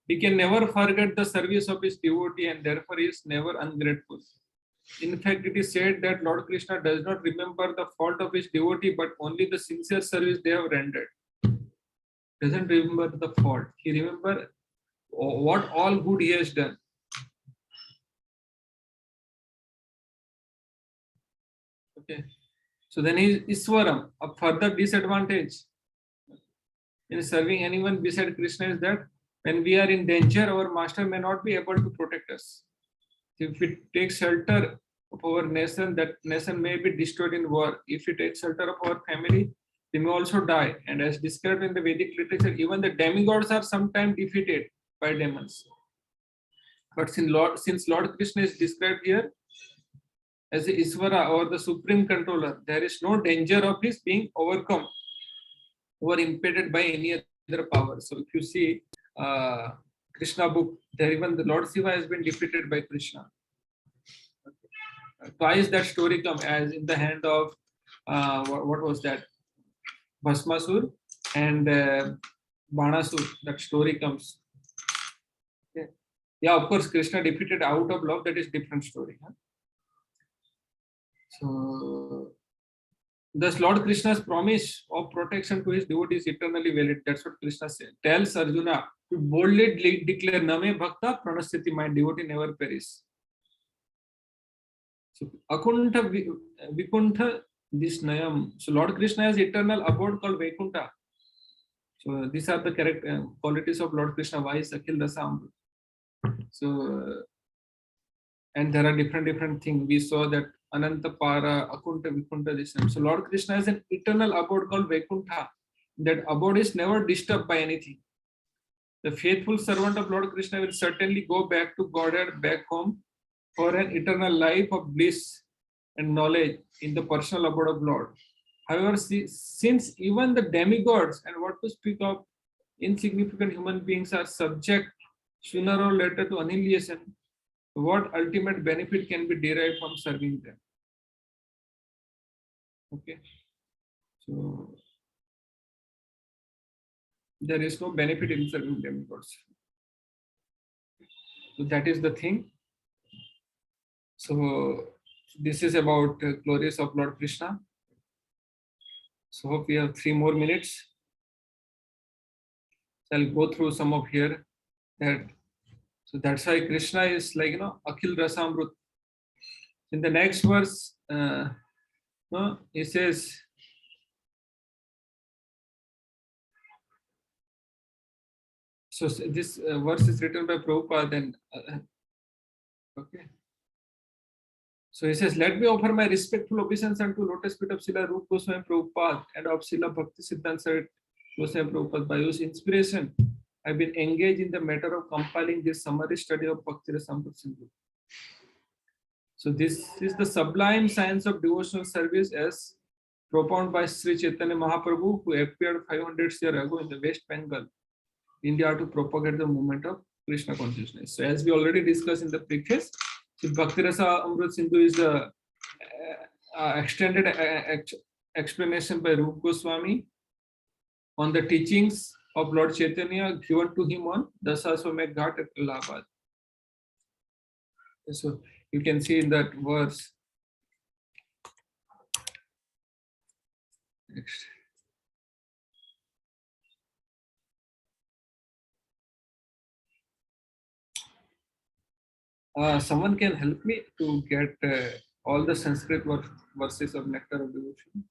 He can never forget the service of his devotee, and therefore he is never ungrateful. In fact, it is said that Lord Krishna does not remember the fault of his devotee, but only the sincere service they have rendered. Doesn't remember the fault. He remembers what all good he has done. Okay. So then he is Iswaram, a further disadvantage in serving anyone beside Krishna is that when we are in danger, our master may not be able to protect us. If we take shelter of our nation, that nation may be destroyed in war. If it takes shelter of our family, they may also die. And as described in the Vedic literature, even the demigods are sometimes defeated by demons. But since Lord Krishna is described here as the Isvara or the supreme controller, there is no danger of his being overcome or impeded by any other power. So if you see Krishna book, there even the Lord Shiva has been defeated by Krishna. Twice that story come as in the hand of what was that? Bhasmasur and Banasur. That story comes. Okay. Yeah, of course, Krishna defeated out of love. That is different story. Huh? So, thus Lord Krishna's promise of protection to his devotees is eternally valid. That's what Krishna said. Tells Arjuna to boldly declare, Name Bhakta Pranasyati, my devotee never perish. So, Akuntha Vikuntha Disnayam. So, Lord Krishna has eternal abode called Vaikuntha. So, these are the qualities of Lord Krishna. Why is Akhil Rasa Amrut? So, and there are different things. We saw that Ananta Para, Akunta, Vikunta, Disnayam. So, Lord Krishna has an eternal abode called Vaikuntha. That abode is never disturbed by anything. The faithful servant of Lord Krishna will certainly go back to Godhead, back home, for an eternal life of bliss and knowledge in the personal abode of Lord. However, since even the demigods, and what to speak of insignificant human beings, are subject sooner or later to annihilation, what ultimate benefit can be derived from serving them? Okay, so there is no benefit in serving demigods. So that is the thing. So this is about glories of Lord Krishna. So hope we have 3 more minutes. So I'll go through some of here. So that's why Krishna is like, Akhil Rasamrut. In the next verse, he says, so this verse is written by Prabhupada. And okay. So he says, let me offer my respectful obeisance unto lotus feet of Srila Rupa Goswami Prabhupada and of Srila Bhakti Siddhanta Saraswati Goswami Prabhupada. By whose inspiration, I've been engaged in the matter of compiling this summary study of Bhakti Rasamrita Sindhu. So this is the sublime science of devotional service as propounded by Sri Chaitanya Mahaprabhu, who appeared 500 years ago in the West Bengal, India, to propagate the movement of Krishna consciousness. So as we already discussed in the preface, so Bhakti Rasa Amrit Sindhu is the extended explanation by Rupa Goswami on the teachings of Lord Chaitanya given to him on Dasaswamedh Ghat at Allahabad. So you can see in that verse. Next. Someone can help me to get all the Sanskrit verses of Nectar of Devotion.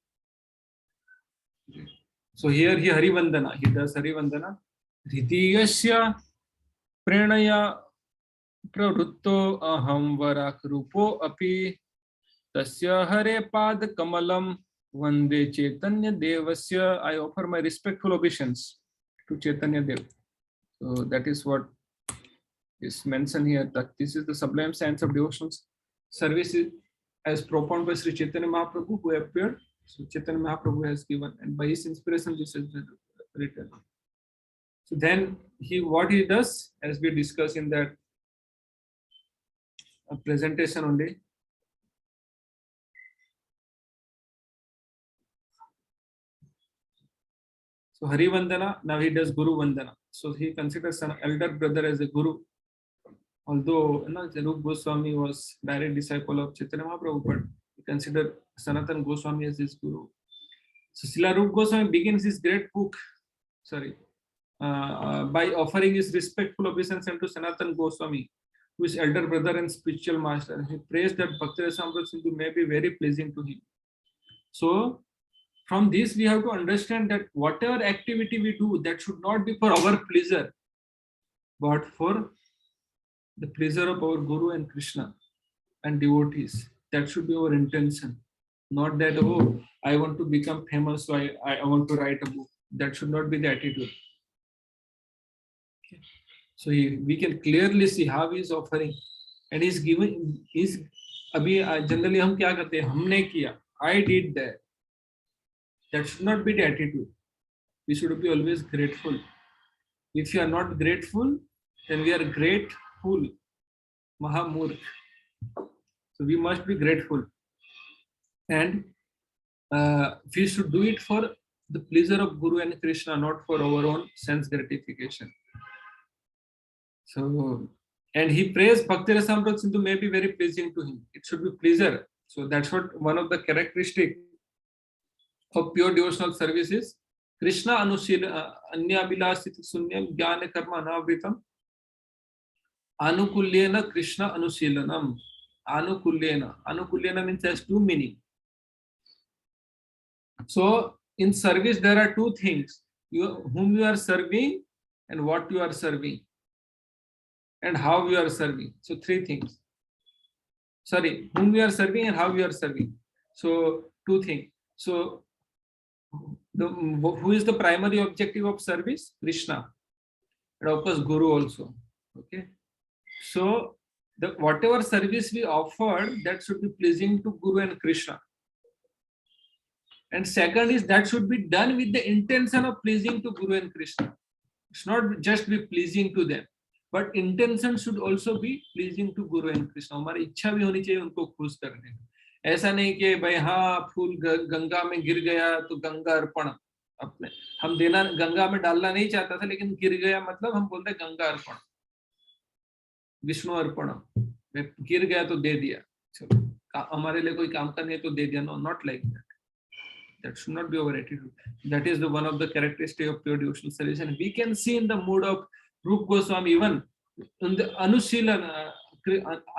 So here he Harivandana. He does Harivandana. Ridiyasya pranaya pravritto aham varak rupo api tasya hare pad kamalam vande Chaitanya devasya. I offer my respectful obeisance to Chaitanya Dev. So that is what is mentioned here, that this is the sublime science of devotional service as propounded by Sri Chaitanya Mahaprabhu, who appeared. So Chaitanya Mahaprabhu has given, and by his inspiration this is written. So then what he does, as we discussed in that presentation only. So Hari Vandana, now he does Guru Vandana. So he considers an elder brother as a Guru. Although Rupa Goswami was direct disciple of Chaitanya Mahaprabhu, but he considered Sanatana Goswami as his Guru. So Srila Rupa Goswami begins his great book, by offering his respectful obeisance unto Sanatana Goswami, who is elder brother and spiritual master. He prays that Bhakti Rasamrita Sindhu may be very pleasing to him. So from this we have to understand that whatever activity we do, that should not be for our pleasure, but for the pleasure of our Guru and Krishna and devotees. That should be our intention. Not that, oh, I want to become famous, so I want to write a book. That should not be the attitude. Okay. So we can clearly see how he is offering, and he's giving. He's अभी generally हम क्या करते हैं? हमने किया. I did that. That should not be the attitude. We should be always grateful. If you are not grateful, then we are grateful. Mahamurk. So we must be grateful, and we should do it for the pleasure of Guru and Krishna, not for our own sense gratification. So, and he prays Bhakti Rasamrita Sindhu may be very pleasing to him. It should be pleasure. So that's what one of the characteristics of pure devotional service is. Krishna Anushila Anyabilasiti Sunyam Jnana Karma Anavritam Anukulyena Krishna Anushilanam. Anukulyena means has two meaning. So in service there are two things: whom you are serving and what you are serving, and how you are serving. So three things. Sorry, whom you are serving and how you are serving. So two things. So who is the primary objective of service? Krishna, and of course Guru also. Okay. So whatever service we offer, that should be pleasing to Guru and Krishna. And second is that should be done with the intention of pleasing to Guru and Krishna. It's not just be pleasing to them, but intention should also be pleasing to Guru and Krishna. हमारी इच्छा भी होनी चाहिए उनको खुश करने की. ऐसा नहीं कि भाई हाँ फूल गंगा में गिर गया तो गंगा अर्पण. अपने हम देना गंगा में डालना नहीं चाहता था, लेकिन गिर गया मतलब हम बोलते हैं गंगा अर्पण, विष्णु अर्पण. गिर गया तो दे दिया, चलो हमारे लिए कोई काम करने तो दे दिया. No, not like that. That should not be our attitude. That is the one of the characteristics of pure devotional service, and we can see in the mood of Rupa Goswami even in the Anushilana,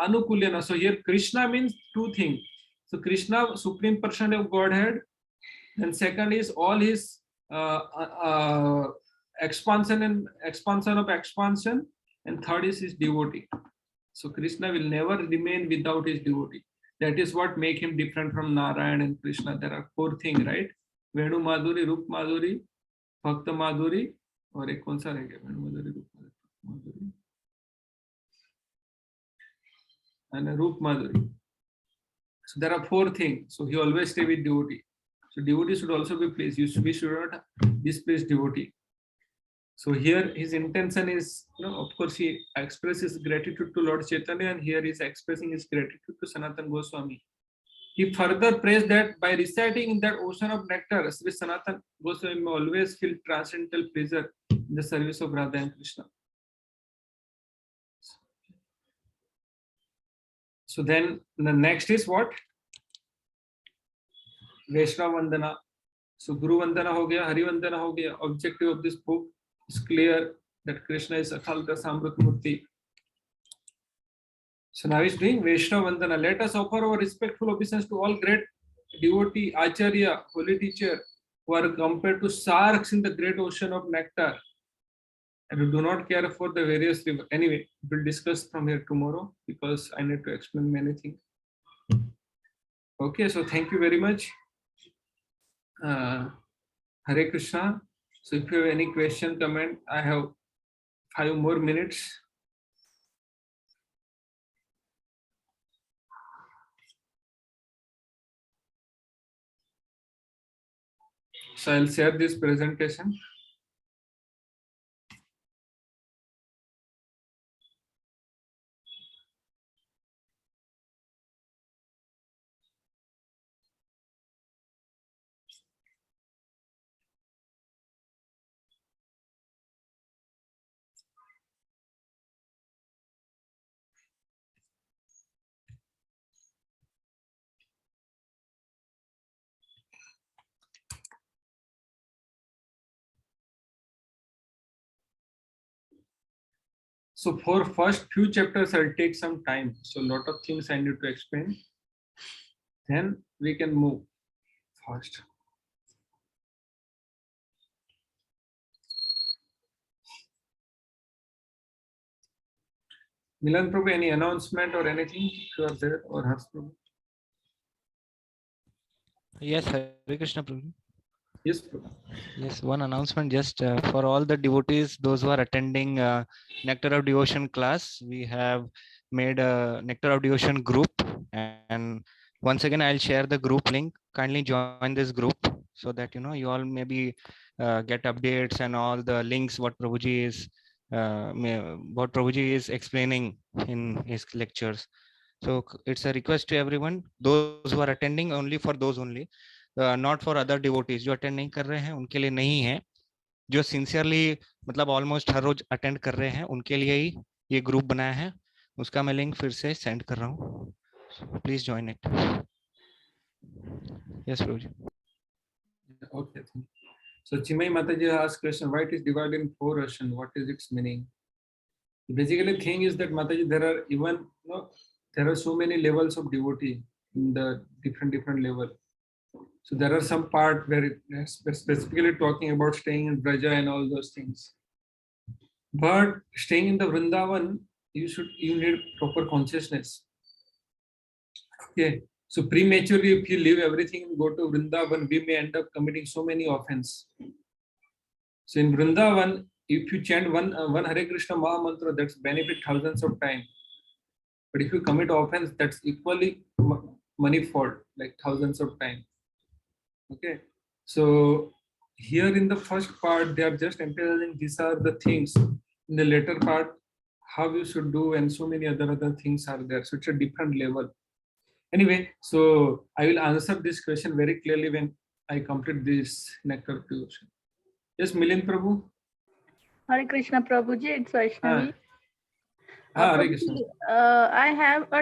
Anukulyana. So here Krishna means two things. So Krishna, supreme person of Godhead, and second is all his expansion of expansion, and third is his devotee. So Krishna will never remain without his devotee. That is what make him different from Narayan and Krishna. There are four things, right? Venu Madhuri, Rup Madhuri, Bhakta Madhuri, और एक कौन सा रह गया? Venu Madhuri, Rup Madhuri, and Rup Madhuri. So there are four things. So he always stay with devotee. So devotee should also be pleased. We should not displease devotee. So here his intention is, of course, he expresses gratitude to Lord Chaitanya, and here he is expressing his gratitude to Sanatana Goswami. He further prays that by reciting in that ocean of nectar, Sri Sanatana Goswami may always feel transcendental pleasure in the service of Radha and Krishna. So then the next is what? Vaishnava Vandana. So Guru Vandana ho gaya, Hari Vandana ho gaya. Objective of this book is clear that Krishna is Akhal Rasamrita Murti. So now he's doing Vaishnava Vandana. Let us offer our respectful obeisance to all great devotee, Acharya, holy teacher, who are compared to sharks in the great ocean of nectar, and who do not care for the various rivers. Anyway, we'll discuss from here tomorrow because I need to explain many things. Okay, so thank you very much. Hare Krishna. So if you have any question, comment, I have 5 more minutes. So I'll share this presentation. So for first few chapters, I'll take some time. So a lot of things I need to explain. Then we can move fast. Milan Prabhu, any announcement or anything if you are there, or Harsh Prabhu? Yes, Hare Krishna Prabhu. Yes, Prabhu. Yes, one announcement just for all the devotees, those who are attending Nectar of Devotion class, we have made a Nectar of Devotion group. And once again, I'll share the group link. Kindly join this group so that, you all maybe get updates and all the links what Prabhuji is explaining in his lectures. So it's a request to everyone, those who are attending, only for those only, not for other devotees. जो attend नहीं कर रहे हैं उनके लिए नहीं है, जो sincerely मतलब almost हर रोज attend कर रहे हैं उनके लिए ही ये group बनाया है. उसका मैं link फिर से send कर रहा हूँ. Please join it. Yes, Prabhuji. Okay. So Chimay Mataji asked question, why it is divided in 4 ocean? What is its meaning? Basically, thing is that Mataji, there are even there are so many levels of devotee in the different level. So there are some part where it specifically talking about staying in Braja and all those things. But staying in the Vrindavan, you need proper consciousness. Okay. So prematurely, if you leave everything and go to Vrindavan, we may end up committing so many offenses. So in Vrindavan, if you chant one Hare Krishna Maha Mantra, that's benefit thousands of times. But if you commit offense, that's equally manifold, like thousands of times. Okay. So here in the first part, they are just emphasizing these are the things. In the later part, how you should do, and so many other things are there. So it's a different level. Anyway, so I will answer this question very clearly when I complete this Nectar devotion. Yes, Milind Prabhu. Hare Krishna Prabhuji, it's Vaishnavi. Hare Prabhuji, Krishna. I have a